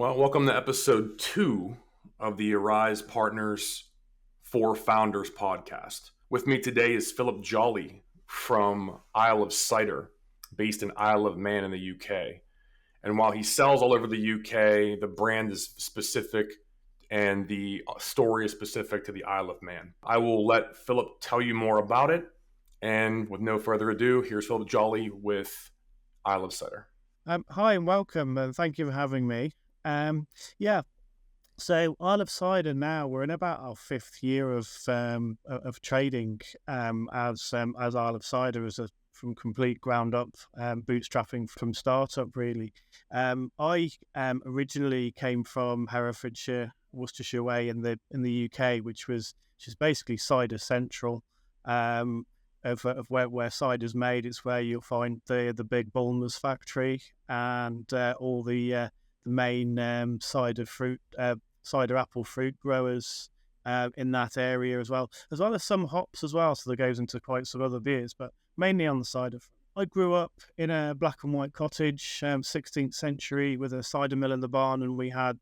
Well, welcome to episode 2 of the ARIISE Partners for Founders podcast. With me today is Phillip Jolley from Isle of Cider, based in Isle of Man in the UK. And while he sells all over the UK, the brand is specific and the story is specific to the Isle of Man. I will let Phillip tell you more about it. And with no further ado, here's Phillip Jolley with Isle of Cider. Hi and welcome, and thank you for having me. So Isle of Cider now, we're in about our 5th year of trading as Isle of Cider from complete ground up, bootstrapping from startup really. I originally came from Herefordshire, Worcestershire way in the UK, which is basically cider central. Of where cider's made. It's where you'll find the big Bulmers factory and all the main cider apple fruit growers in that area as well as some hops as well. So that goes into quite some other beers, but mainly on the cider front. I grew up in a black and white cottage, 16th century, with a cider mill in the barn, and we had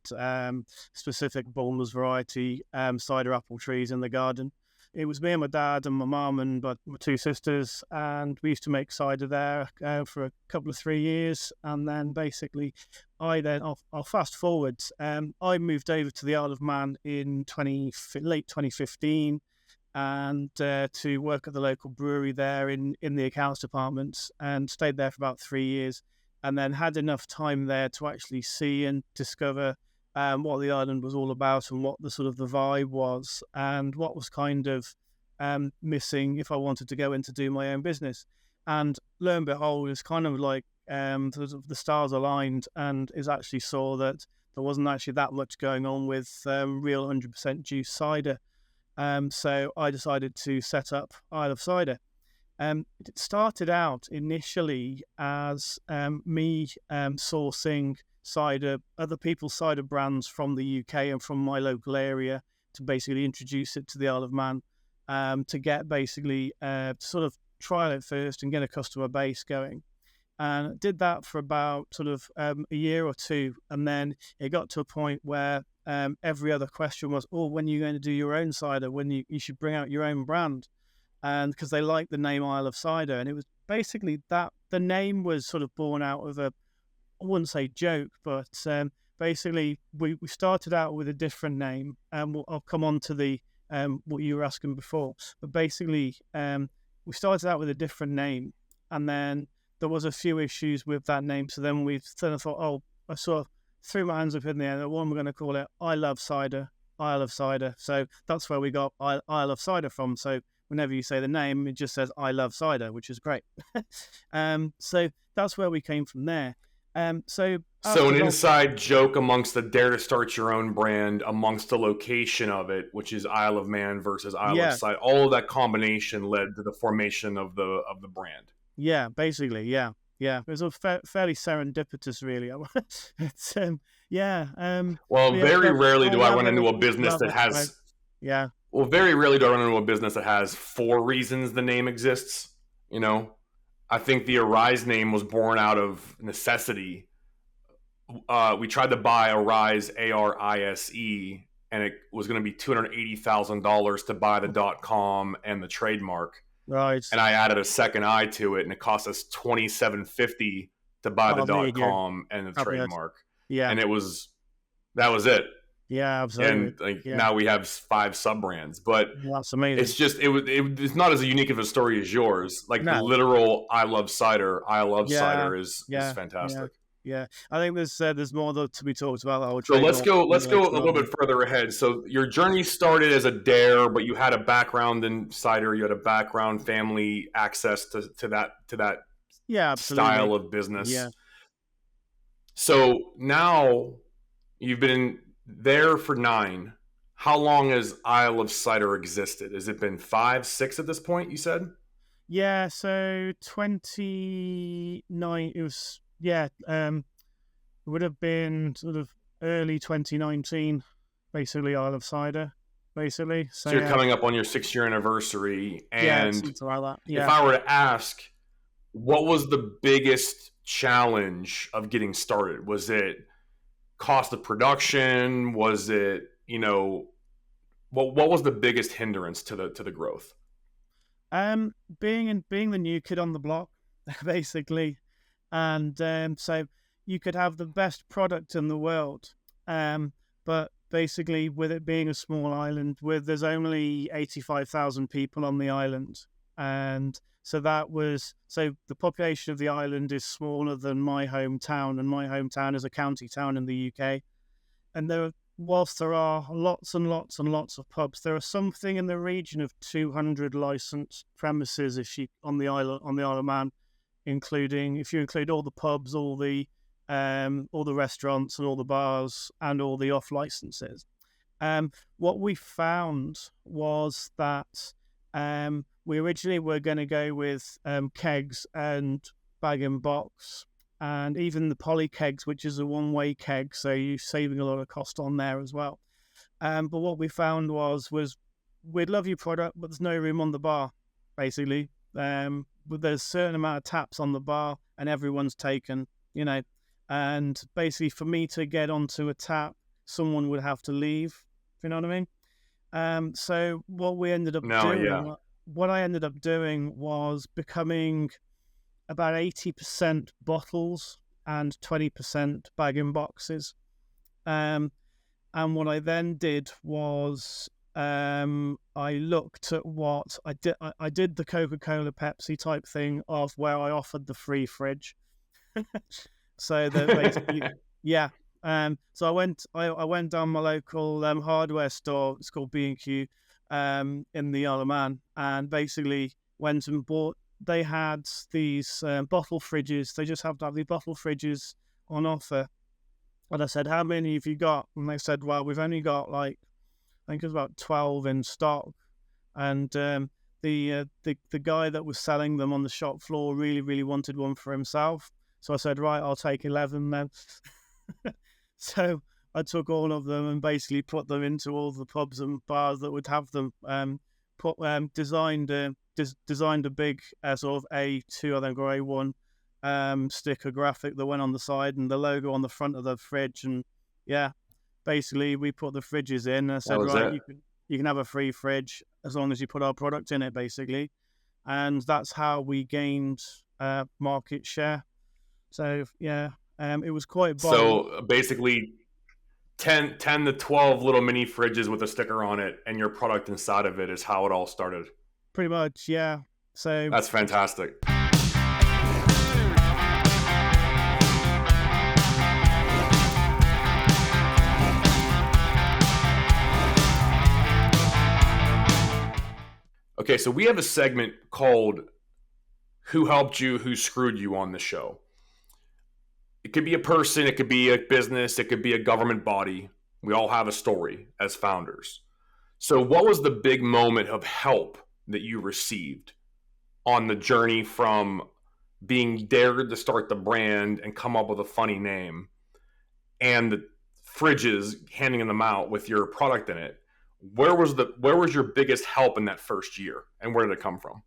specific Bulmers variety cider apple trees in the garden. It was me and my dad and my mum and my 2 sisters, and we used to make cider there for a couple of 3 years. And then basically, I'll fast forward. I moved over to the Isle of Man in late 2015, and to work at the local brewery there in the accounts department, and stayed there for about 3 years, and then had enough time there to actually see and discover what the island was all about and what the sort of the vibe was and what was kind of missing if I wanted to go in to do my own business. And lo and behold, it's kind of like the stars aligned, and is actually saw that there wasn't actually that much going on with real 100% juice cider. So I decided to set up Isle of Cider. It started out initially as me sourcing other people's cider brands from the UK and from my local area, to basically introduce it to the Isle of Man, to get basically sort of trial it first and get a customer base going. And did that for about sort of a year or two, and then it got to a point where every other question was, when are you going to do your own cider? When you should bring out your own brand? And because they liked the name Isle of Cider, and it was basically that the name was sort of born out of I wouldn't say joke, but basically we started out with a different name, and I'll come on to the what you were asking before. But basically, we started out with a different name, and then there was a few issues with that name. So then we thought, I sort of threw my hands up in the air. What am I going to call it? I love cider, Isle of Cider. So that's where we got Isle of Cider from. So whenever you say the name, it just says I love cider, which is great. So that's where we came from there. So an inside joke amongst the dare to start your own brand, amongst the location of it, which is Isle of Man versus Isle of Cider. All of that combination led to the formation of the brand. Yeah, basically, yeah. It was a fairly serendipitous, really. It's very rarely do I run into a business that has. Yeah. Well, very rarely do I run into a business that has 4 reasons the name exists. You know, I think the ARIISE name was born out of necessity. We tried to buy ARIISE, ARISE, and it was going to be $280,000 to buy the .com and the trademark. Right. And I added a second I to it, and it cost us $2,750 to buy the .com and the trademark. Yeah. And that was it. Yeah, absolutely. And now we have 5 sub brands, but that's amazing. It's just it's not as unique of a story as yours. Like the literal I love cider, cider is fantastic. Yeah, I think there's more to be talked about. So let's go a little bit further ahead. So your journey started as a dare, but you had a background in cider. You had a background, family access to that style of business. Yeah. So now you've been there for 9. How long has Isle of Cider existed? Has it been 5, 6 at this point, you said? Yeah, so 29, it was, it would have been sort of early 2019, basically, Isle of Cider, basically. So you're coming up on your 6-year anniversary, and something like that. Yeah. If I were to ask, what was the biggest challenge of getting started? Was it cost of production? Was it, what was the biggest hindrance to the growth? Being the new kid on the block, basically, and so you could have the best product in the world, but basically with it being a small island, there's only 85,000 people on the island, and so the population of the island is smaller than my hometown, and my hometown is a county town in the UK, and whilst there are lots and lots and lots of pubs, there are something in the region of 200 licensed premises on the Isle of Man, including, if you include all the pubs, all the restaurants and all the bars and all the off licenses. What we found was that we originally were going to go with kegs and bag and box, and even the poly kegs, which is a one-way keg, so you're saving a lot of cost on there as well. But what we found was we'd love your product, but there's no room on the bar, basically. But there's a certain amount of taps on the bar, and everyone's taken, and basically for me to get onto a tap, someone would have to leave, if you know what I mean? So what I ended up doing was becoming about 80% bottles and 20% bag in boxes. And what I then did was I looked at what I did. I did the Coca-Cola Pepsi type thing of where I offered the free fridge. So that basically, yeah. So I went down my local hardware store. It's called B&Q in the Isle of Man, and basically went and bought. They had these bottle fridges. They just have to have these bottle fridges on offer. And I said, how many have you got? And they said, well, we've only got I think it was about 12 in stock. And the guy that was selling them on the shop floor really, really wanted one for himself. So I said, right, I'll take 11 then. So I took all of them and basically put them into all the pubs and bars that would have them. Designed a big sort of A2, I think, or A1 sticker graphic that went on the side and the logo on the front of the fridge. And yeah, basically we put the fridges in and I said, right, you can have a free fridge as long as you put our product in it, basically. And that's how we gained market share. So yeah, it was quite bold. So basically 10 to 12 little mini fridges with a sticker on it and your product inside of it is how it all started. Pretty much, yeah. So that's fantastic. Okay, so we have a segment called Who Helped You, Who Screwed You on the show. It could be a person, it could be a business, it could be a government body. We all have a story as founders. So what was the big moment of help that you received on the journey from being dared to start the brand and come up with a funny name and the fridges, handing them out with your product in it? Where was your biggest help in that first year, and where did it come from?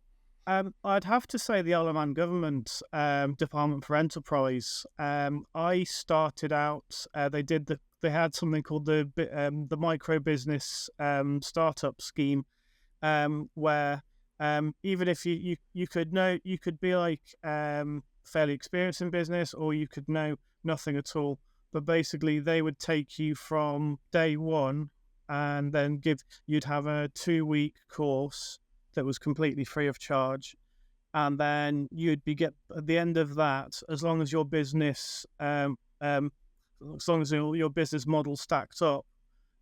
I'd have to say the Isle of Man government Department for Enterprise. I started out. They had something called the micro business startup scheme, where even if you could be like fairly experienced in business, or you could know nothing at all. But basically, they would take you from day one, and then you'd have a 2-week course that was completely free of charge, and then you'd at the end of that, as long as your business your business model stacked up,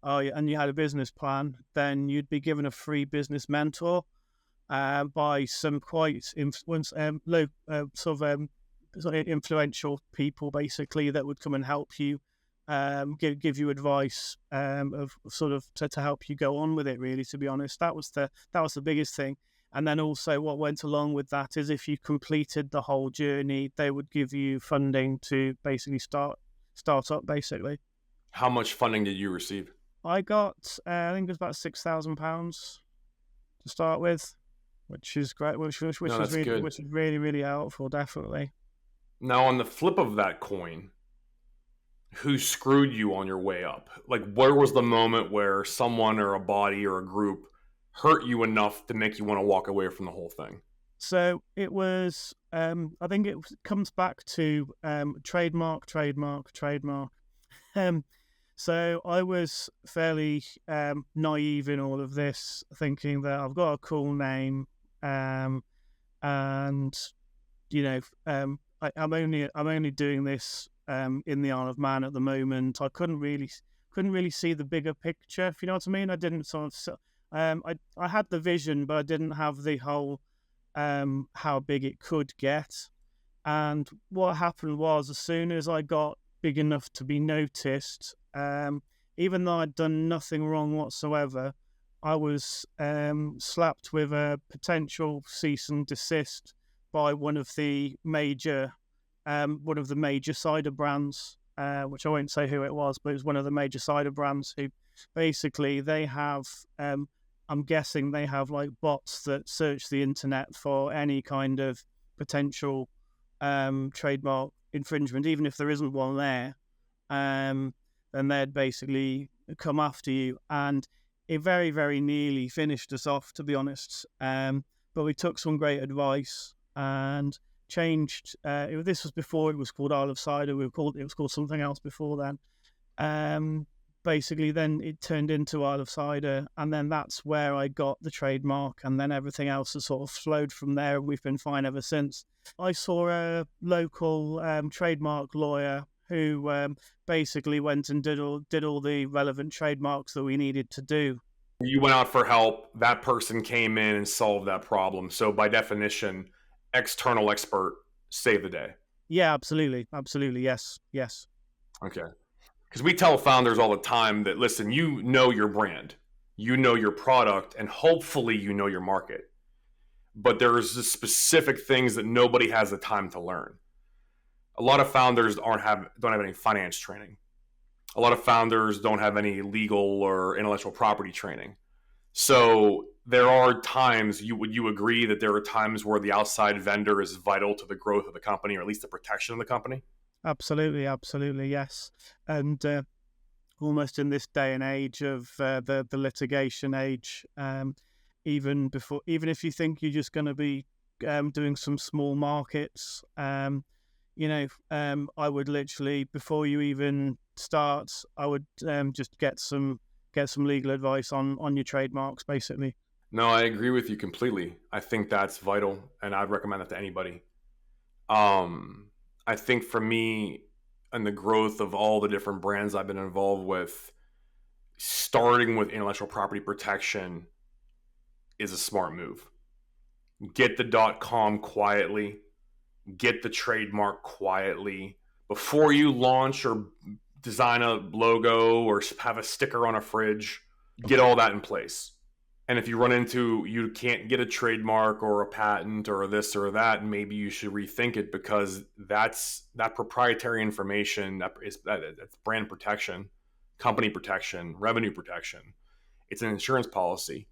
and you had a business plan, then you'd be given a free business mentor by some quite influential people, basically, that would come and help you, give you advice of sort of to help you go on with it. Really, to be honest, that was the biggest thing. And then also what went along with that is if you completed the whole journey, they would give you funding to basically start up. Basically, how much funding did you receive? I got I think it was about £6,000 to start with, which is great. Which is really, really helpful, definitely. Now, on the flip of that coin, who screwed you on your way up? Like, where was the moment where someone or a body or a group hurt you enough to make you want to walk away from the whole thing? So it was, I think comes back to trademark. Um, so I was fairly naive in all of this, thinking that I've got a cool name, and I'm only doing this in the Isle of Man at the moment. I couldn't really see the bigger picture, if you know what I mean. I didn't I had the vision, but I didn't have the whole how big it could get. And what happened was, as soon as I got big enough to be noticed, even though I'd done nothing wrong whatsoever, I was slapped with a potential cease and desist by one of the major cider brands, which I won't say who it was, but it was one of the major cider brands who basically they have, I'm guessing they have like bots that search the internet for any kind of potential trademark infringement, even if there isn't one there, then they'd basically come after you. And it very, very nearly finished us off, to be honest. But we took some great advice and changed. This was before it was called Isle of Cider. It was called something else before then. Basically, then it turned into Isle of Cider, and then that's where I got the trademark, and then everything else has sort of flowed from there. We've been fine ever since. I saw a local trademark lawyer who basically went and did all the relevant trademarks that we needed to do. You went out for help. That person came in and solved that problem. So by definition, external expert saved the day. Yeah, absolutely. Yes. Okay. Because we tell founders all the time that, listen, you know your brand, you know your product, and hopefully you know your market. But there's specific things that nobody has the time to learn. A lot of founders don't have any finance training. A lot of founders don't have any legal or intellectual property training. So there are times, would you agree that there are times where the outside vendor is vital to the growth of the company, or at least the protection of the company? Absolutely, yes. And almost in this day and age of the litigation age, even if you think you're just going to be doing some small markets, I would literally, before you even start, I would just get some legal advice on your trademarks, basically. No, I agree with you completely. I think that's vital, and I'd recommend that to anybody. I think for me, and the growth of all the different brands I've been involved with, starting with intellectual property protection is a smart move. Get the .com quietly, get the trademark quietly before you launch or design a logo or have a sticker on a fridge. Get all that in place. And if you run into you can't get a trademark or a patent or this or that, maybe you should rethink it, because that proprietary information, that's brand protection, company protection, revenue protection. It's an insurance policy.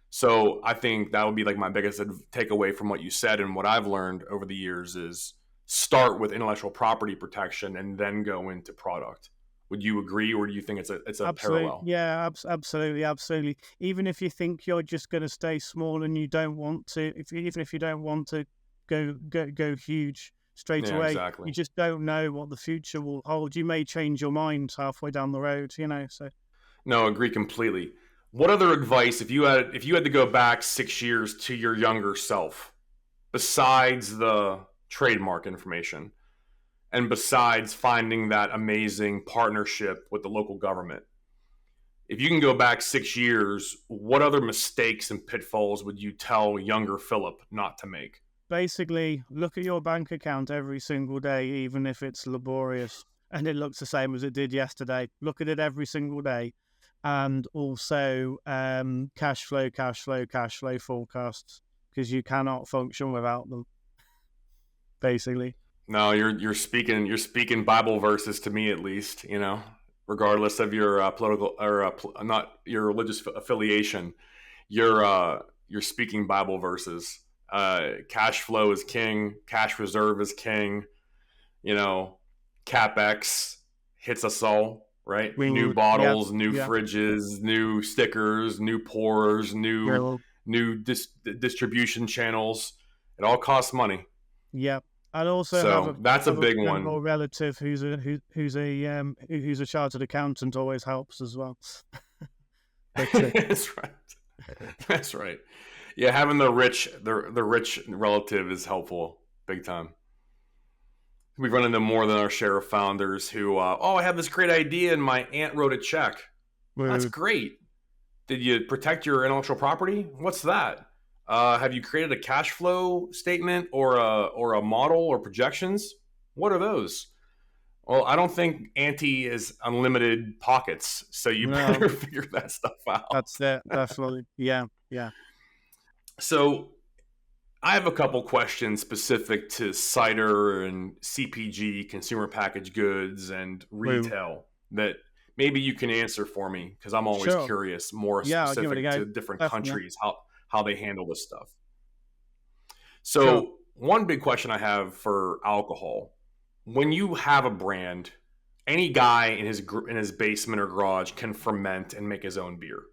So I think that would be like my biggest takeaway from what you said, and what I've learned over the years is start with intellectual property protection and then go into product. Would you agree, or do you think it's a parallel? Yeah, absolutely. Even if you think you're just going to stay small and you don't want to, even if you don't want to go huge straight away, exactly. You just don't know what the future will hold. You may change your mind halfway down the road, So no, agree completely. What other advice, if you had to go back 6 years to your younger self, besides the trademark information, and besides finding that amazing partnership with the local government, if you can go back 6 years, what other mistakes and pitfalls would you tell younger Philip not to make? Basically, look at your bank account every single day, even if it's laborious and it looks the same as it did yesterday. Look at it every single day. And also cash flow forecasts, because you cannot function without them, basically. No, you're speaking Bible verses to me, at least, regardless of your political or not your religious affiliation. You're speaking Bible verses. Cash flow is king. Cash reserve is king. CapEx, hits us all, right? We New would, yeah, bottles, new yeah, fridges, new stickers, new pours, well, new distribution channels. It all costs money. yeah. I'd also So that's a have a big friend one. or relative who's a chartered accountant always helps as well. But That's right. That's right. Yeah, having the rich relative is helpful, big time. We've run into more than our share of founders who, I have this great idea and my aunt wrote a check. That's we're great. Did you protect your intellectual property? What's that? Have you created a cash flow statement or a model or projections? What are those? Well, I don't think Auntie is unlimited pockets, so you no, better figure that stuff out. that's it. Definitely, yeah, yeah. So I have a couple questions specific to cider and CPG, consumer packaged goods, and We retail that maybe you can answer for me because I'm always sure, curious, more yeah. I'll give it a specific go. to different Definitely, countries, how they handle this stuff. sure. So, one big question I have for alcohol: when you have a brand, any guy in his basement or garage can ferment and make his own beer.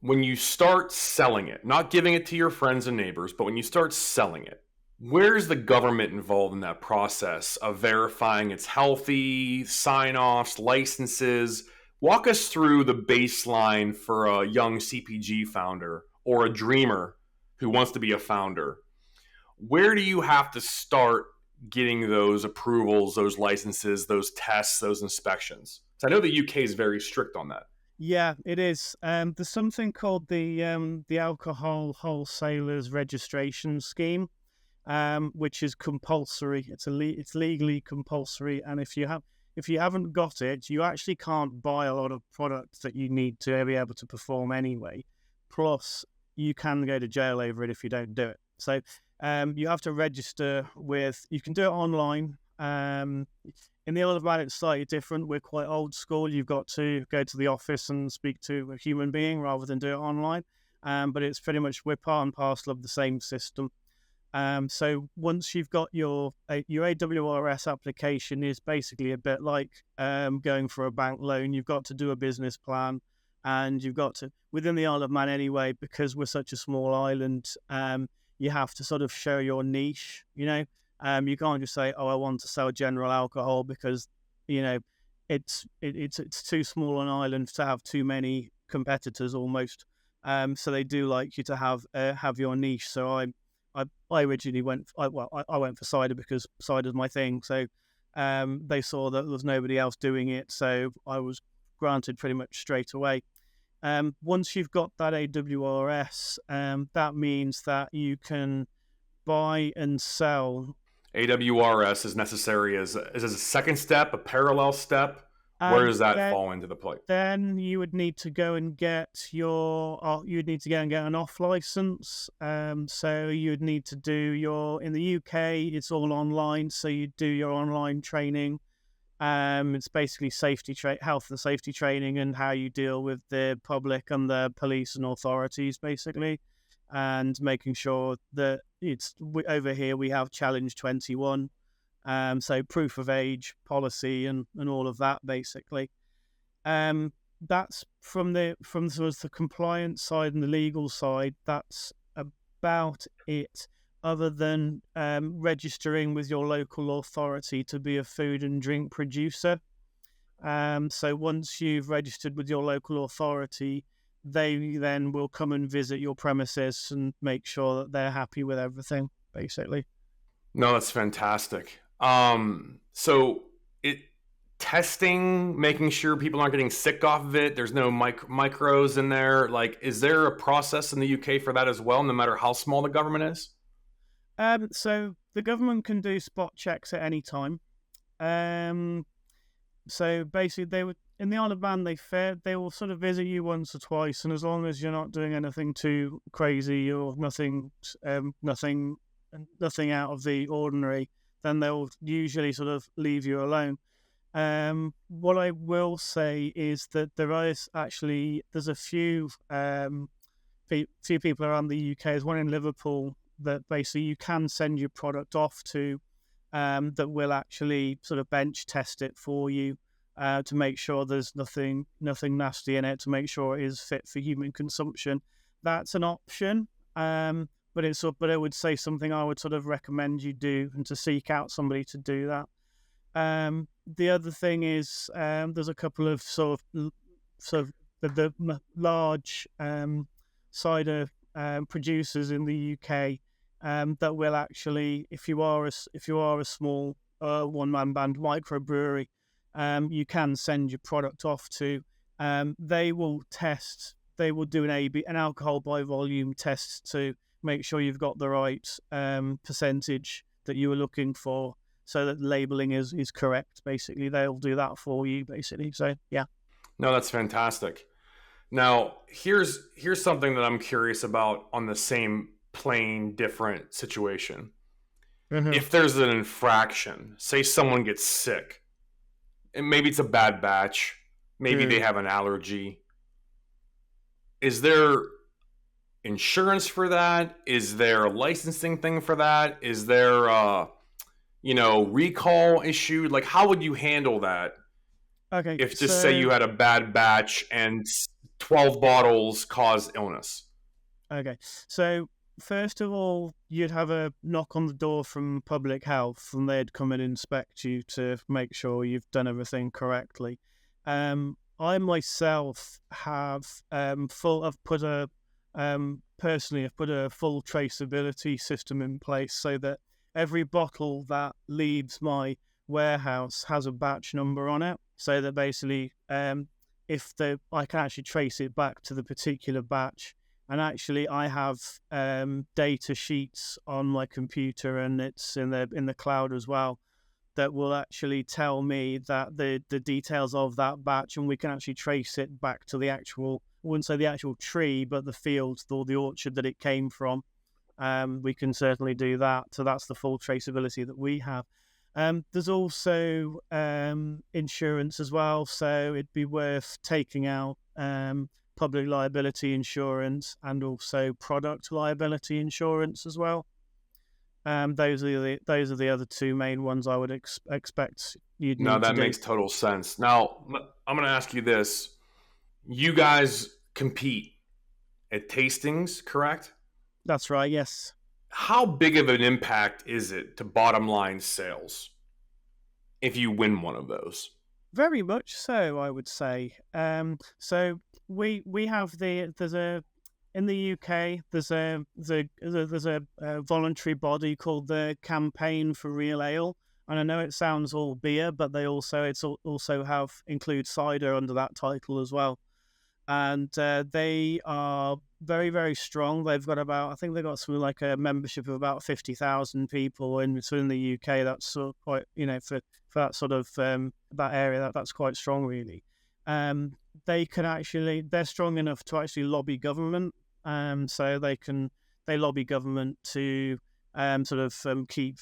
When you start selling it, not giving it to your friends and neighbors, but when you start selling it, where's the government involved in that process of verifying it's healthy, sign-offs, licenses? Walk us through the baseline for a young CPG founder or a dreamer who wants to be a founder. Where do you have to start getting those approvals, those licenses, those tests, those inspections? So I know the UK is very strict on that. Yeah, it is. There's something called the Alcohol Wholesalers Registration Scheme, which is compulsory. It's legally compulsory, and if you haven't got it, you actually can't buy a lot of products that you need to be able to perform anyway. Plus, you can go to jail over it if you don't do it. So, you have to register with. You can do it online. In the Isle of Man, it's slightly different. We're quite old school. You've got to go to the office and speak to a human being rather than do it online. But it's pretty much we're part and parcel of the same system. So once you've got your AWRS application is basically a bit like going for a bank loan. You've got to do a business plan, and you've got to within the Isle of Man anyway, because we're such a small island. You have to sort of show your niche. You can't just say, "Oh, I want to sell general alcohol," because it's too small an island to have too many competitors almost. So they do like you to have your niche. So I originally went I went for cider because cider's my thing. So they saw that there was nobody else doing it, so I was granted pretty much straight away. Once you've got that AWRS, that means that you can buy and sell. AWRS is necessary as a second step, a parallel step. Where does that fall into the play? Then you would need to go and get an off license. So you'd need to do in the UK, it's all online. So you do your online training. It's basically health and safety training and how you deal with the public and the police and authorities, basically, and making sure that over here we have Challenge 21. So proof of age policy and all of that, basically. That's from sort of the compliance side and the legal side. That's about it. Other than registering with your local authority to be a food and drink producer. So once you've registered with your local authority, they then will come and visit your premises and make sure that they're happy with everything, basically. No, that's fantastic. So testing, making sure people aren't getting sick off of it. There's no micros in there. Like, is there a process in the UK for that as well, no matter how small the government is? So the government can do spot checks at any time. So basically, in the Isle of Man, they will sort of visit you once or twice, and as long as you're not doing anything too crazy or nothing out of the ordinary, then they'll usually sort of leave you alone. What I will say is that there's a few people around the UK. There's one in Liverpool that basically you can send your product off to, that will actually sort of bench test it for you. to make sure there's nothing nasty in it, to make sure it is fit for human consumption. That's an option, but I would say something I would sort of recommend you do, and to seek out somebody to do that. The other thing is there's a couple of sort of the large cider producers in the UK that will actually, if you are a small one-man band microbrewery, you can send your product off to. They will do an alcohol by volume test to make sure you've got the right percentage that you were looking for, so that the labeling is correct. Basically, they'll do that for you, basically. So yeah. No, that's fantastic. Now, here's something that I'm curious about on the same plain different situation. Mm-hmm. If there's an infraction, say someone gets sick, and maybe it's a bad batch, maybe they have an allergy, is there insurance for that? Is there a licensing thing for that? Is there a recall issue? Like, how would you handle that? Okay, If just say you had a bad batch and 12 bottles cause illness. Okay, so first of all, you'd have a knock on the door from public health, and they'd come and inspect you to make sure you've done everything correctly. I myself have personally I've put a full traceability system in place, so that every bottle that leaves my warehouse has a batch number on it, so that basically I can actually trace it back to the particular batch. And actually, I have data sheets on my computer, and it's in the cloud as well, that will actually tell me that the details of that batch, and we can actually trace it back to the actual, I wouldn't say the actual tree, but the field or the orchard that it came from. We can certainly do that. So that's the full traceability that we have. There's also insurance as well, so it'd be worth taking out public liability insurance and also product liability insurance as well. Those are the other two main ones I would expect you'd need to do. No, that makes total sense. Now, I'm going to ask you this. You guys compete at tastings, correct? That's right, yes. How big of an impact is it to bottom line sales if you win one of those? Very much so, I would say. So we have in the UK there's a voluntary body called the Campaign for Real Ale, and I know it sounds all beer, but they also include cider under that title as well. And they are very, very strong. I think they've got something like a membership of about 50,000 people in the UK. That's sort of quite, for that sort of that area, that's quite strong, really. They're strong enough to actually lobby government. So they lobby government to keep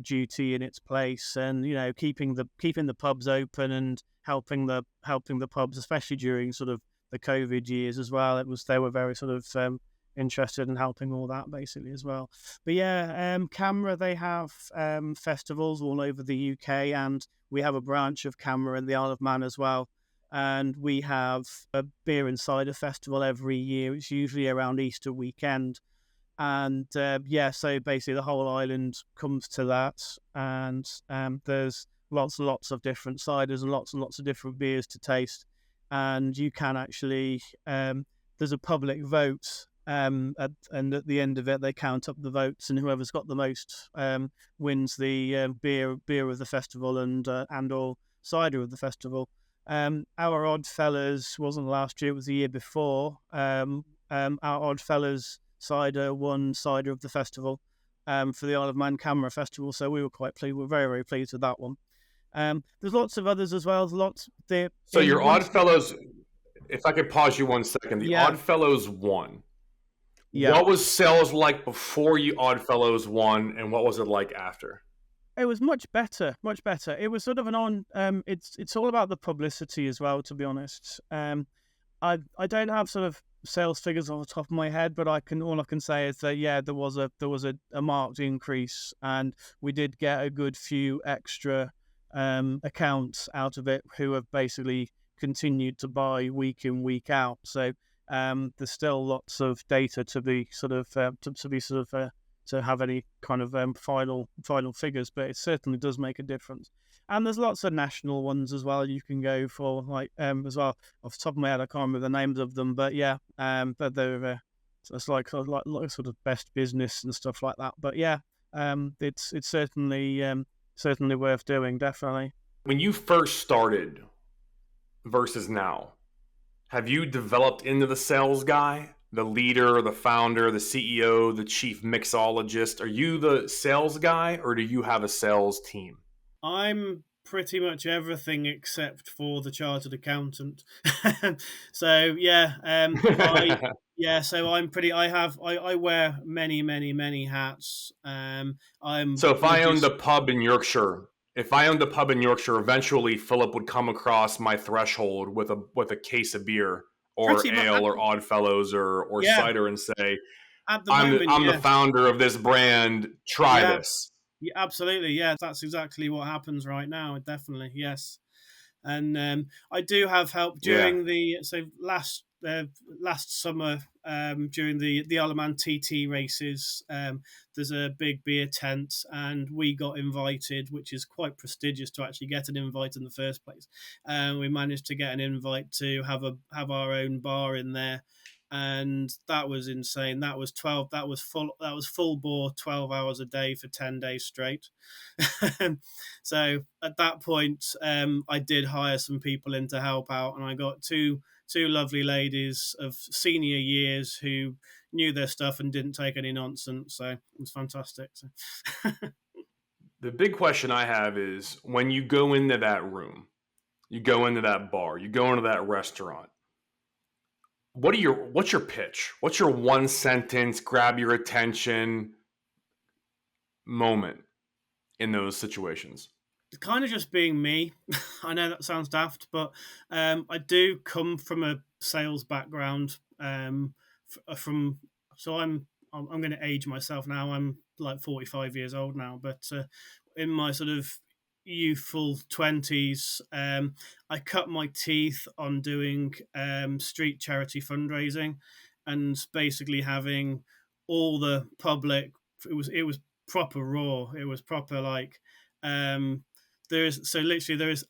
duty in its place, and keeping the pubs open and helping the pubs, especially during sort of the COVID years as well. They were very sort of interested in helping all that basically as well. But yeah, CAMRA, they have festivals all over the UK, and we have a branch of CAMRA in the Isle of Man as well. And we have a beer and cider festival every year. It's usually around Easter weekend. And so basically the whole island comes to that. And there's lots and lots of different ciders and lots of different beers to taste. And you can actually, there's a public vote, and at the end of it, they count up the votes, and whoever's got the most wins the beer of the festival and or cider of the festival. Our Oddfellas wasn't last year; it was the year before. Our Oddfellas cider won cider of the festival for the Isle of Man CAMRA Festival, so we were quite pleased. We're very, very pleased with that one. There's lots of others as well. So your Oddfellows, if I could pause you 1 second, the Oddfellows won. Yeah. What was sales like before you Oddfellows won, and what was it like after? It was much better, much better. It was sort of it's all about the publicity as well, to be honest. I don't have sort of sales figures off the top of my head, but all I can say is that there was a marked increase, and we did get a good few extra accounts out of it who have basically continued to buy week in, week out. So there's still lots of data to be sort of to have any kind of final figures, but it certainly does make a difference. And there's lots of national ones as well. You can go for like as well. Off the top of my head, I can't remember the names of them, but yeah, but they're it's like sort of best business and stuff like that. But yeah, it's certainly worth doing, definitely. When you first started versus now, have you developed into the sales guy, the leader, the founder, the CEO, the chief mixologist? Are you the sales guy, or do you have a sales team? I'm pretty much everything except for the chartered accountant. So yeah, so I wear many hats. I'm So if I owned reduced. a pub in Yorkshire, eventually Philip would come across my threshold with a case of beer or Pretty much, ale or Oddfellows or yeah. cider and say, At the I'm moment, the yes, founder of this brand. Try yeah, this. yeah, absolutely, yeah. That's exactly what happens right now. Definitely, yes. And I do have help Yeah. during the last summer during the Isle of Man TT races. There's a big beer tent, and we got invited, which is quite prestigious to actually get an invite in the first place. We managed to get an invite to have our own bar in there. And that was insane. That was full bore, 12 hours a day for 10 days straight. So at that point, I did hire some people in to help out, and I got two lovely ladies of senior years who knew their stuff and didn't take any nonsense. So it was fantastic. So. The big question I have is when you go into that room, you go into that bar, you go into that restaurant. What's your pitch? What's your one sentence, grab your attention moment in those situations? Kind of just being me. I know that sounds daft, but I do come from a sales background. So I'm going to age myself now. I'm like 45 years old now, but in my sort of youthful 20s, I cut my teeth on doing street charity fundraising, and basically having all the public. It was proper raw. It was proper like. There is,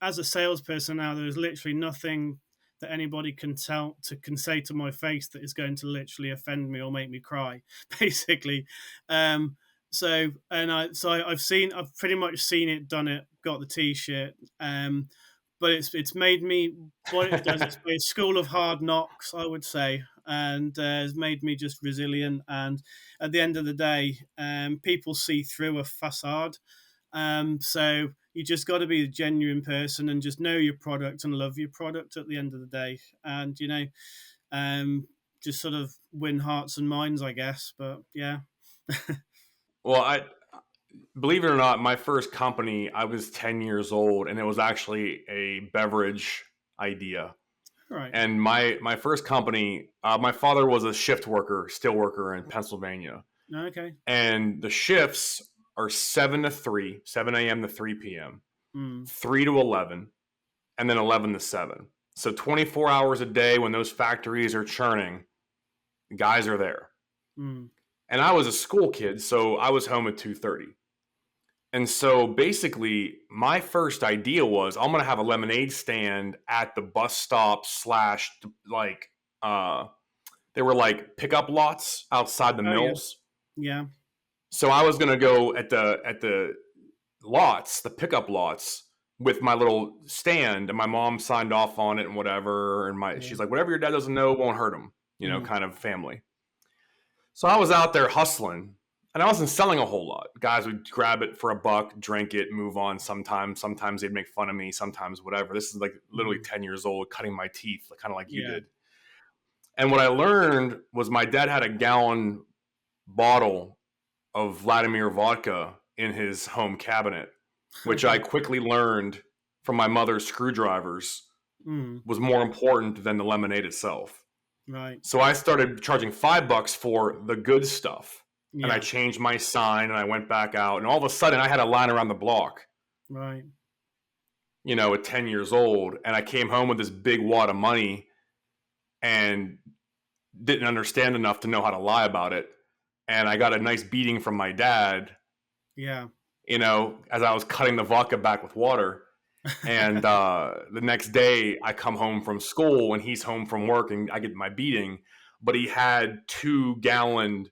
as a salesperson now, there is literally nothing that anybody can say to my face that is going to literally offend me or make me cry, basically. I've pretty much seen it, done it, got the t-shirt. But it's made me, what it does, it's a school of hard knocks, I would say, and has made me just resilient. And at the end of the day, people see through a facade. So you just got to be a genuine person and just know your product and love your product at the end of the day. And, just sort of win hearts and minds, I guess. But yeah. Well, I believe it or not, my first company, I was 10 years old, and it was actually a beverage idea. Right. And my first company, my father was a shift worker, steel worker in Pennsylvania. Okay. And the shifts are 7 a.m. to 3 p.m., 3 to 11, and then 11 to 7. So 24 hours a day when those factories are churning, guys are there. And I was a school kid, so I was home at 2:30. And so basically, my first idea was I'm going to have a lemonade stand at the bus stop / like, they were like pickup lots outside the mills. Yeah. So I was going to go at the lots, the pickup lots, with my little stand, and my mom signed off on it and whatever. And she's like, whatever your dad doesn't know won't hurt him, kind of family. So I was out there hustling, and I wasn't selling a whole lot. Guys would grab it for $1, drink it, move on. Sometimes they'd make fun of me, sometimes whatever. This is like literally 10 years old, cutting my teeth, kind of like you did. And what I learned was my dad had a gallon bottle of Vladimir vodka in his home cabinet, which I quickly learned from my mother's screwdrivers was more important than the lemonade itself. Right. So I started charging $5 for the good stuff. Yeah. And I changed my sign, and I went back out, and all of a sudden I had a line around the block. Right. at 10 years old, and I came home with this big wad of money and didn't understand enough to know how to lie about it. And I got a nice beating from my dad, Yeah. As I was cutting the vodka back with water. And the next day I come home from school and he's home from work and I get my beating, but he had 2-gallon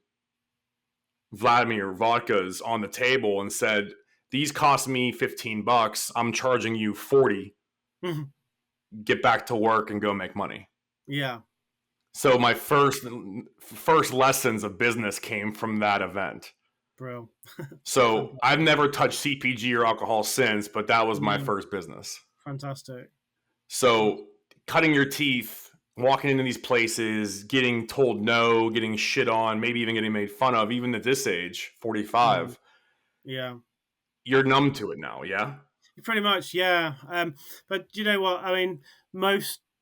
Vladimir vodkas on the table and said, "These cost me $15. I'm charging you 40. Get back to work and go make money." Yeah. So my first lessons of business came from that event. Bro. So I've never touched CPG or alcohol since, but that was my first business. Fantastic. So cutting your teeth, walking into these places, getting told no, getting shit on, maybe even getting made fun of, even at this age, 45. Yeah. You're numb to it now, yeah? Pretty much, yeah. But you know what? I mean,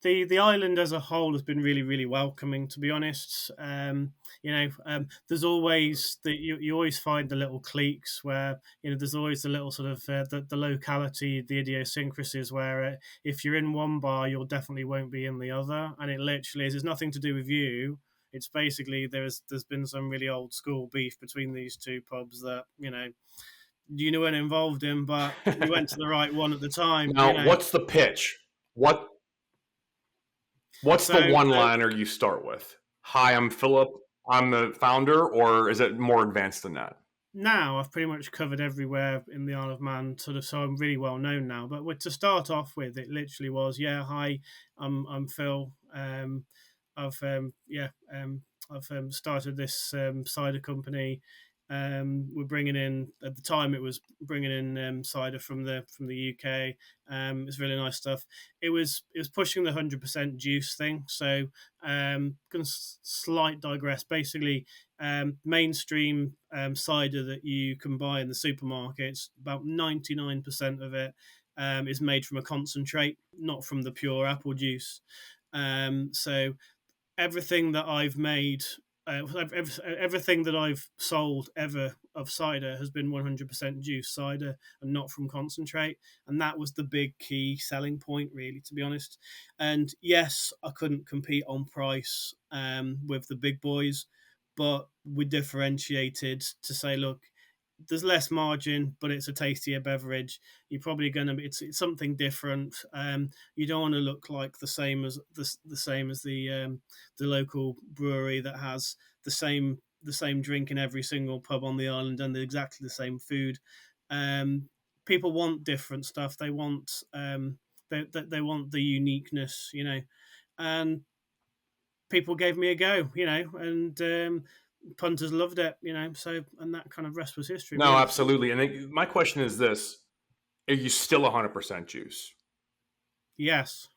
the island as a whole has been really, really welcoming, to be honest. There's always you always find the little cliques where there's always the little sort of the locality, the idiosyncrasies where if you're in one bar, you definitely won't be in the other, and it literally is. It's nothing to do with you. It's basically there's been some really old school beef between these two pubs that you weren't involved in, but you went to the right one at the time. Now, what's the pitch? What's the one-liner you start with? "Hi, I'm Philip. I'm the founder," or is it more advanced than that? Now I've pretty much covered everywhere in the Isle of Man, sort of, so I'm really well known now. But to start off with, it literally was, "Yeah, hi, I'm Phil. I've started this cider company. We're bringing in, at the time it was bringing in cider from the UK. It's really nice stuff. It was pushing the 100% juice thing. So gonna slight digress. Basically, mainstream cider that you can buy in the supermarkets, about 99% of it is made from a concentrate, not from the pure apple juice. So everything that I've made, everything that I've sold ever of cider has been 100% juice cider and not from concentrate. And that was the big key selling point, really, to be honest. And yes, I couldn't compete on price with the big boys, but we differentiated to say, look, there's less margin, but it's a tastier beverage. You're probably going to it's something different. You don't want to look like the same as the local brewery that has the same drink in every single pub on the island and exactly the same food. People want different stuff. They want they want the uniqueness, and people gave me a go, and punters loved it, so, and that kind of rest was history. No, really. absolutely. And my question is this: are you still 100% juice? Yes,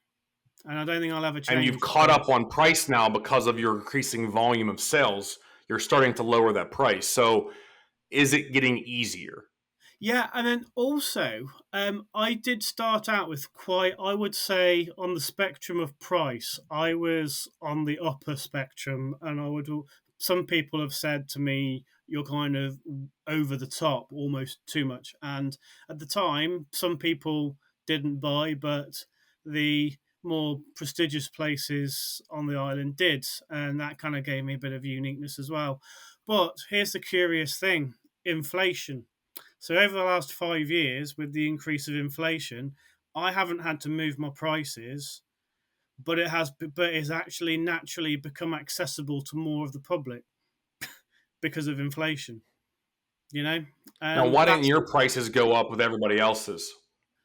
and I don't think I'll ever change. And you've caught up on price now because of your increasing volume of sales. You're starting to lower that price. So is it getting easier? Yeah, and then also, I did start out with I would say, on the spectrum of price, I was on the upper spectrum, and some people have said to me, "You're kind of over the top, almost too much." And at the time, some people didn't buy, but the more prestigious places on the island did, and that kind of gave me a bit of uniqueness as well. But here's the curious thing: inflation. So over the last 5 years, with the increase of inflation, I haven't had to move my prices, but it's actually naturally become accessible to more of the public because of inflation. Now, And why didn't your prices go up with everybody else's?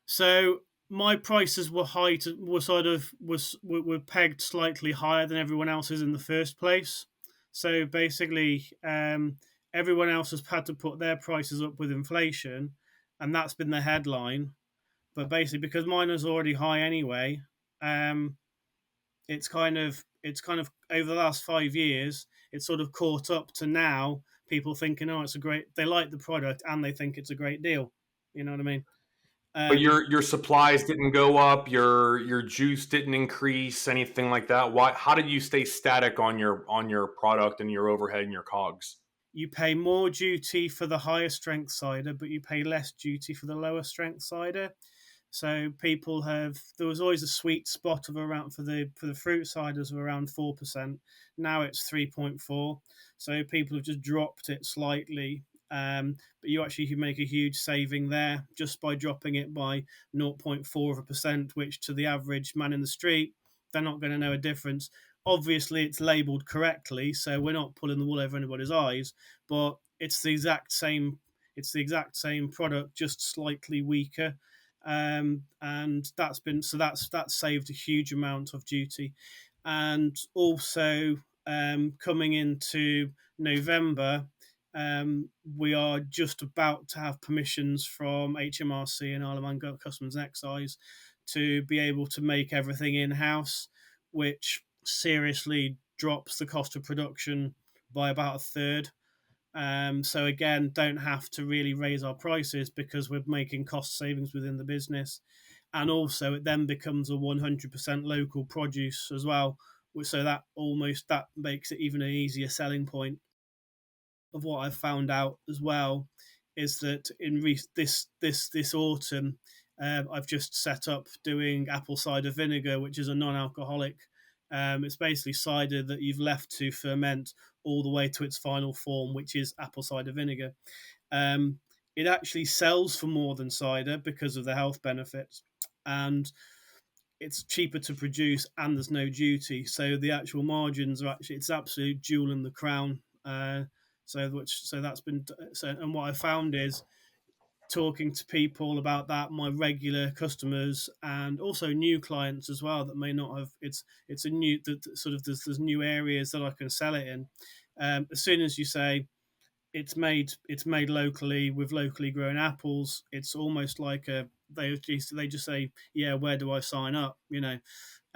so my prices were were pegged slightly higher than everyone else's in the first place. So basically, everyone else has had to put their prices up with inflation, and that's been the headline. But basically, because mine is already high anyway, um, it's kind of over the last 5 years, it's sort of caught up to now. People thinking, oh, they like the product and they think it's a great deal. You know what I mean? But your supplies didn't go up, your juice didn't increase, anything like that. Why? How did you stay static on your product and your overhead and your cogs? You pay more duty for the higher strength cider, but you pay less duty for the lower strength cider. So there was always a sweet spot of around for the fruit ciders of around 4%. Now it's 3.4. So people have just dropped it slightly. But you actually can make a huge saving there just by dropping it by 0.4%, which to the average man in the street, they're not going to know a difference. Obviously, it's labeled correctly, so we're not pulling the wool over anybody's eyes, but it's the exact same. It's the exact same product, just slightly weaker, and that's saved a huge amount of duty, and also coming into November. We are just about to have permissions from HMRC and Isle of Man Customs and Excise to be able to make everything in-house, which seriously drops the cost of production by about a third. So again, don't have to really raise our prices because we're making cost savings within the business. And also it then becomes a 100% local produce as well. So that makes it even an easier selling point. Of what I've found out as well is that in this autumn, I've just set up doing apple cider vinegar, which is a non-alcoholic. It's basically cider that you've left to ferment all the way to its final form, which is apple cider vinegar. It actually sells for more than cider because of the health benefits, and it's cheaper to produce, and there's no duty. So the actual margins are it's absolute jewel in the crown. And what I found is talking to people about that, my regular customers and also new clients as well that may not have. It's a new sort of there's new areas that I can sell it in. As soon as you say it's made locally with locally grown apples, it's almost like they just say, yeah, where do I sign up?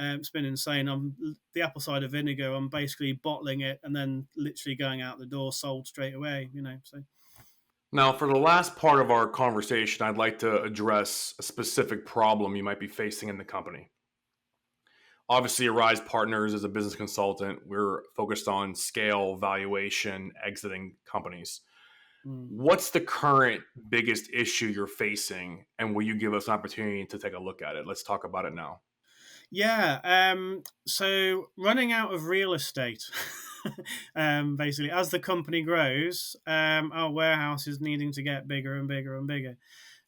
It's been insane. The apple cider vinegar, I'm basically bottling it and then literally going out the door, sold straight away. So Now, for the last part of our conversation, I'd like to address a specific problem you might be facing in the company. Obviously, ARIISE Partners is a business consultant. We're focused on scale, valuation, exiting companies. What's the current biggest issue you're facing, and will you give us an opportunity to take a look at it? Let's talk about it now. Yeah. So running out of real estate. Basically, as the company grows, our warehouse is needing to get bigger and bigger and bigger.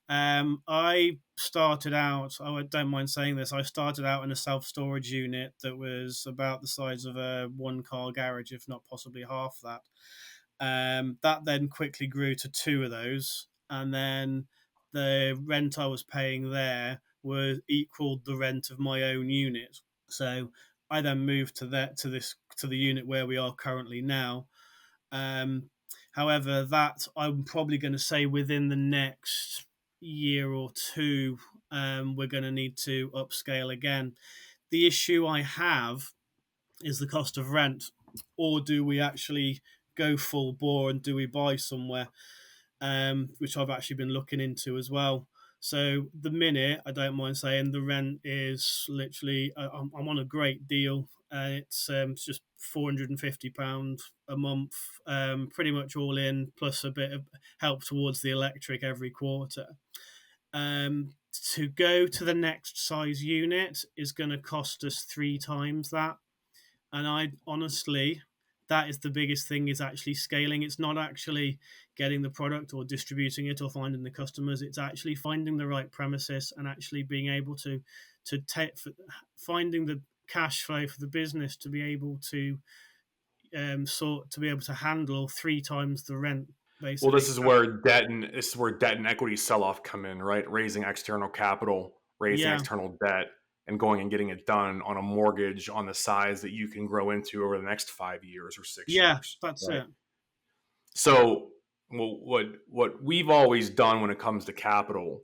I started out, I don't mind saying this, I started out in a self-storage unit that was about the size of a one-car garage, if not possibly half that. That then quickly grew to two of those, and then the rent I was paying there equaled the rent of my own unit. So I then moved to the unit where we are currently now. However, that I'm probably going to say within the next year or two, we're going to need to upscale again. The issue I have is the cost of rent, or do we actually go full bore and do we buy somewhere, which I've actually been looking into as well. So the minute, I don't mind saying, the rent is literally, I'm on a great deal. It's just £450 a month, pretty much all in, plus a bit of help towards the electric every quarter. To go to the next size unit is going to cost us 3 times that. And I honestly, that is the biggest thing, is actually scaling. It's not actually getting the product or distributing it or finding the customers. It's actually finding the right premises and actually being able to finding the cash flow for the business to be able to handle 3 times the rent. Basically. Well, this is where debt and equity sell-off come in, right? Raising external capital, raising external debt, and going and getting it done on a mortgage on the size that you can grow into over the next 5 years or 6 years. Yeah, that's right? it. So, what we've always done when it comes to capital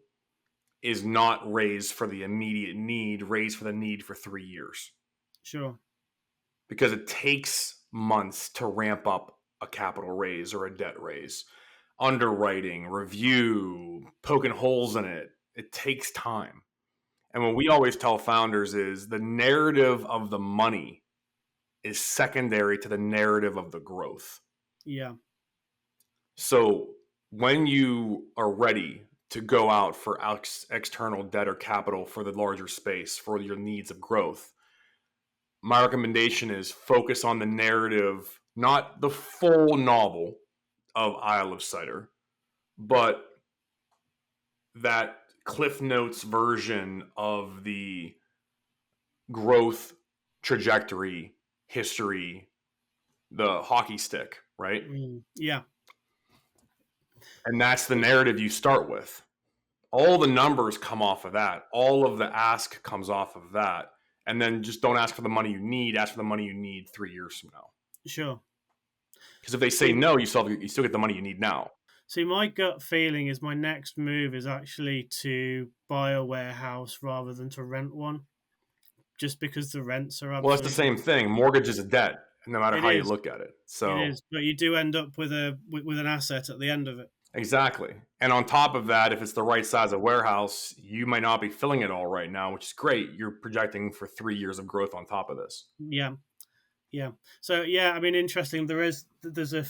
is not raise for the immediate need, raise for the need for 3 years. Sure. Because it takes months to ramp up a capital raise or a debt raise. Underwriting, review, poking holes in it, it takes time. And what we always tell founders is the narrative of the money is secondary to the narrative of the growth. Yeah. So when you are ready to go out for external debt or capital for the larger space for your needs of growth, my recommendation is focus on the narrative, not the full novel of Isle of Cider, but that Cliff Notes version of the growth trajectory, history, the hockey stick, right? Yeah. And that's the narrative you start with. All the numbers come off of that. All of the ask comes off of that. And then just don't ask for the money you need. Ask for the money you need 3 years from now. Sure. Because if they say no, you still get the money you need now. See, my gut feeling is my next move is actually to buy a warehouse rather than to rent one, just because the rents are Well, that's the same thing. Mortgage is a debt, no matter how you look at it. So it is, but you do end up with an asset at the end of it. exactly. And on top of that, if it's the right size of warehouse, you might not be filling it all right now, which is great. You're projecting for 3 years of growth on top of this. Yeah. Yeah. So yeah, I mean, interesting. There's a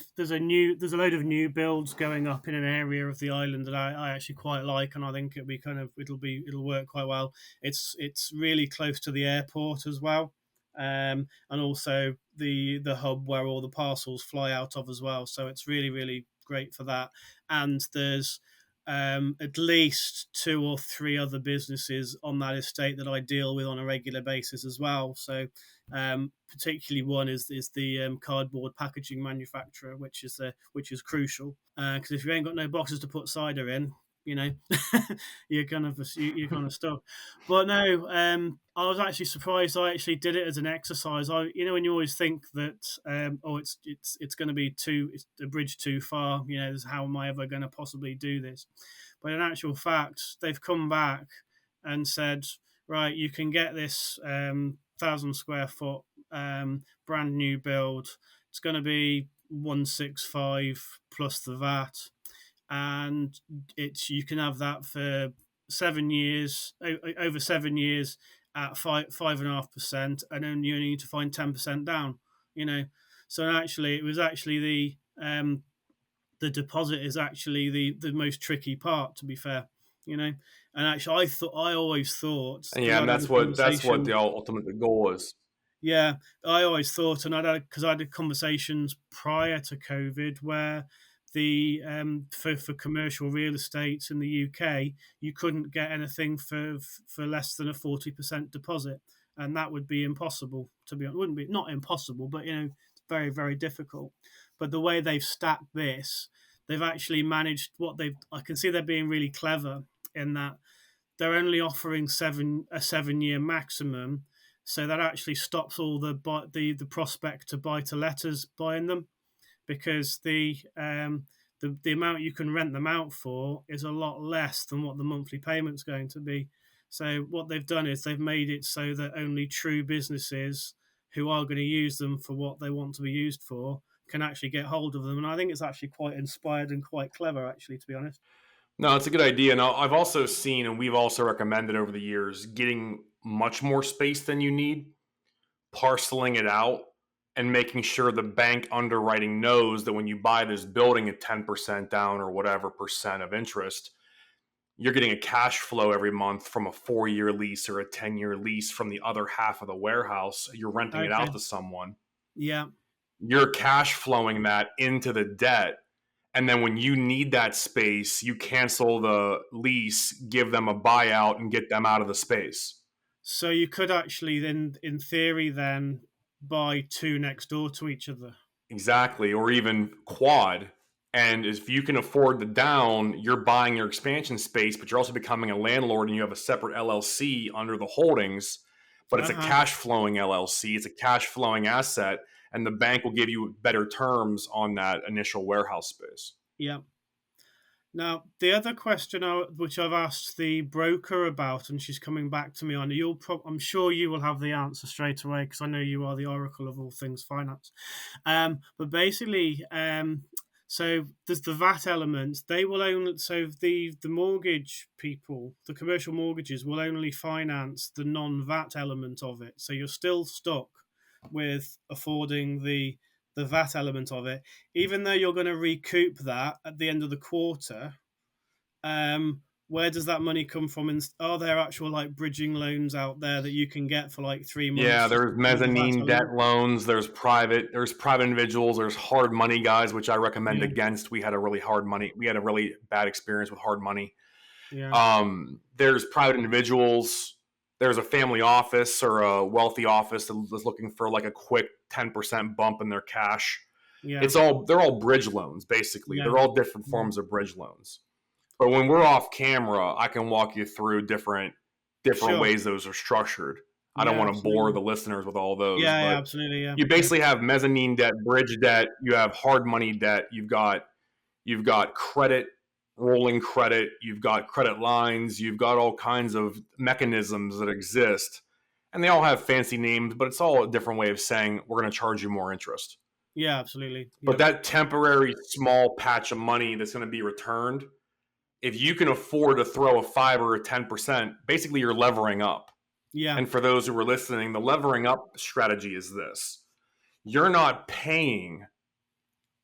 load of new builds going up in an area of the island that I actually quite like, and I think it'll work quite well. It's really close to the airport as well, and also the hub where all the parcels fly out of as well. So it's really really great for that. And there's at least 2 or 3 other businesses on that estate that I deal with on a regular basis as well. So particularly one is the cardboard packaging manufacturer, which is crucial, because if you ain't got no boxes to put cider in, you know, you're kind of stuck. But no, I was actually surprised. I actually did it as an exercise. When you always think that it's going to be it's a bridge too far. How am I ever going to possibly do this? But in actual fact, they've come back and said, right, you can get this 1,000 square foot brand new build. It's going to be 165 plus the VAT, and you can have that for 7 years, over 7 years at 5.5%, and then you only need to find 10% down. So actually, it was actually the deposit is actually the most tricky part, to be fair. And actually, I always thought, and that's what the ultimate goal is. Yeah, I always thought, and I had conversations prior to COVID where the for commercial real estate in the UK, you couldn't get anything for less than a 40% deposit, and that would be impossible. To be honest, it wouldn't be, not impossible, but very very difficult. But the way they've stacked this, they've actually managed I can see they're being really clever in that they're only offering a 7-year maximum. So that actually stops all the prospect to buy to letters buying them, because the amount you can rent them out for is a lot less than what the monthly payment's going to be. So what they've done is they've made it so that only true businesses who are going to use them for what they want to be used for can actually get hold of them. And I think it's actually quite inspired and quite clever, actually, to be honest. No, it's a good idea. Now, I've also seen, and we've also recommended over the years, getting much more space than you need, parceling it out, and making sure the bank underwriting knows that when you buy this building at 10% down or whatever percent of interest, you're getting a cash flow every month from a 4-year lease or a 10-year lease from the other half of the warehouse. You're renting it out to someone. Yeah. You're cash flowing that into the debt. And then when you need that space, you cancel the lease, give them a buyout, and get them out of the space. So you could actually then, in theory, then buy 2 next door to each other. Exactly, or even quad. And if you can afford the down, you're buying your expansion space, but you're also becoming a landlord and you have a separate LLC under the holdings, but it's a cash flowing LLC. It's a cash flowing asset, and the bank will give you better terms on that initial warehouse space. Yeah. Now, the other question which I've asked the broker about, and she's coming back to me on, I'm sure you will have the answer straight away, because I know you are the oracle of all things finance. But basically, so there's the VAT element. They will the mortgage people, the commercial mortgages, will only finance the non-VAT element of it. So you're still stuck with affording the VAT element of it, even though you're going to recoup that at the end of the quarter. where does that money come from? And are there actual like bridging loans out there that you can get for like 3 months? Yeah, For there's 6 months? Is that mezzanine something? debt loans, there's private individuals, there's hard money guys, which I recommend Yeah, against. We had a really bad experience with hard money. yeah, There's private individuals, there's a family office or a wealthy office that is looking for like a quick 10% bump in their cash. yeah, They're all bridge loans, basically. yeah, They're all different yeah. forms of bridge loans. But when we're off camera, I can walk you through different Sure. ways those are structured. I don't Yeah, want to bore absolutely. the listeners with all those, Yeah, yeah, but absolutely. Yeah, you yeah, basically have mezzanine debt, bridge debt, you have hard money debt, you've got credit, rolling credit, you've got credit lines, you've got all kinds of mechanisms that exist. And they all have fancy names, but it's all a different way of saying we're going to charge you more interest. yeah, absolutely. But Yep. that temporary small patch of money that's going to be returned, if you can afford to throw a 5 or a 10%, basically you're levering up. Yeah, And for those who are listening, the levering up strategy is this. You're not paying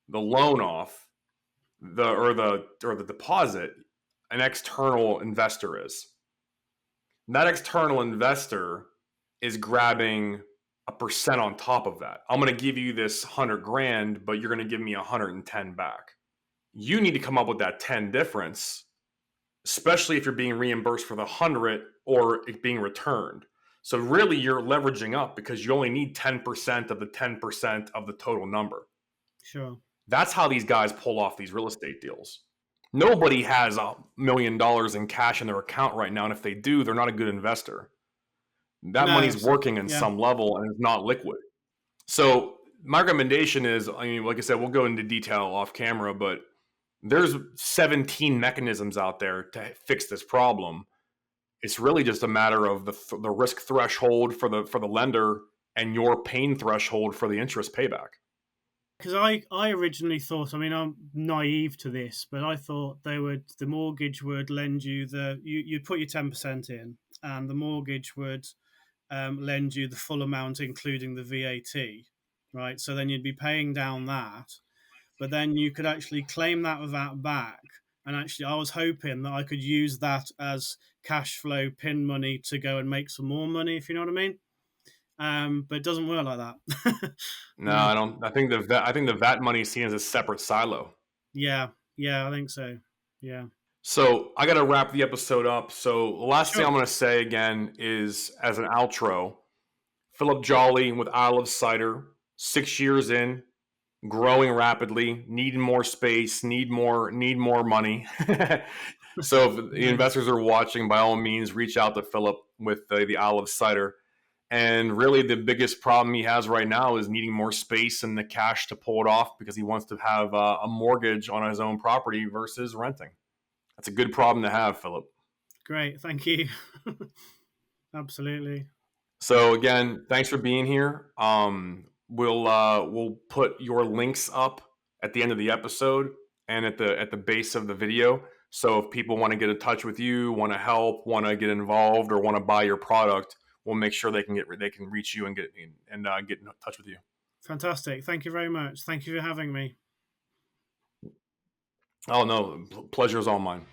the loan off or the deposit. An external investor is. That external investor is grabbing a percent on top of that. I'm going to give you this 100 grand, but you're going to give me 110 back. You need to come up with that 10 difference, especially if you're being reimbursed for the 100 or it being returned. So really you're leveraging up because you only need 10% of the 10% of the total number. sure. That's how these guys pull off these real estate deals. Nobody has $1 million in cash in their account right now, and if they do, they're not a good investor. That No, money's working in yeah, some level and it's not liquid. So my recommendation is, I mean, like I said, we'll go into detail off camera, but there's 17 mechanisms out there to fix this problem. It's really just a matter of the risk threshold for the lender and your pain threshold for the interest payback. because I originally thought, I mean, I'm naive to this, but I thought the mortgage would lend you you'd put your 10% in, and the mortgage would lend you the full amount, including the VAT, right? So then you'd be paying down that, but then you could actually claim that back. And actually, I was hoping that I could use that as cash flow pin money to go and make some more money, if you know what I mean. But it doesn't work like that. No, No. I don't. I think the VAT money is seen as a separate silo. Yeah, yeah, I think so. Yeah. So I got to wrap the episode up. So the last thing Sure. I'm going to say again is, as an outro, Phillip Jolley with Isle of Cider, 6 years in, growing rapidly, needing more space, need more money. So if the Nice. investors are watching, by all means, reach out to Phillip with the Isle of Cider. And really, the biggest problem he has right now is needing more space and the cash to pull it off because he wants to have a mortgage on his own property versus renting. That's a good problem to have, Phillip. Great. Thank you. Absolutely. So again, thanks for being here. We'll put your links up at the end of the episode and at the base of the video. So if people want to get in touch with you, want to help, want to get involved, or want to buy your product, we'll make sure they can reach you and get in touch with you. Fantastic. Thank you very much. Thank you for having me. Oh no, pleasure is all mine.